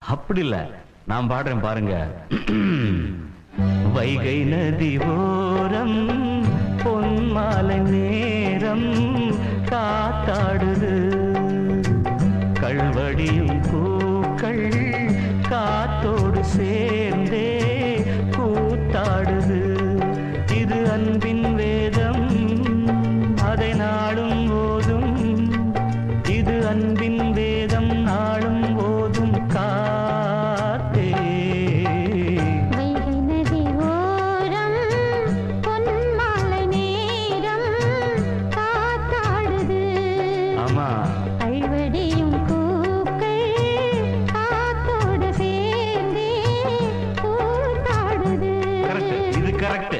அப்படி இல்ல, நான் பாடுறேன் பாருங்க. வைகை நதி ஓரம் பொன்மாலை நேரம் காத்தாடுது, கள்வடியும் பூக்கள் காத்தோடு சேர்ந்தே கூத்தாடுது. இது அன்பின் வேதம், அதை நாடும் போதும். இது அன்பின் வேதம், நாடும் போதும். காத்தே வைகை நதி ஓரம் பொன்மாலை நேரம் காத்தாடுது. ஆமா, கள்வடியும் பூக்கள் காத்தோடு சேர்ந்தே கூத்தாடுது. கரெக்ட், இது கரெக்ட்.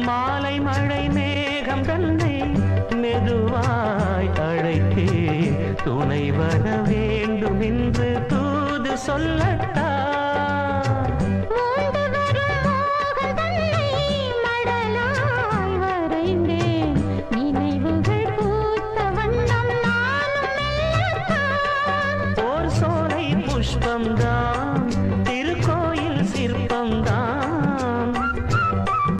மாலை மழை மேகம் தன்னை மெதுவாய் அழைத்தே துணை வர வேண்டும் என்று தூது சொல்லட்டா. மூண்டு வரும் மோகம் தன்னை மடலாய் வரைந்தேன், நினைவுகள் பூத்த வண்ணம் நானும் மெல்லத்தான். ஓர் சோலை புஷ்பம்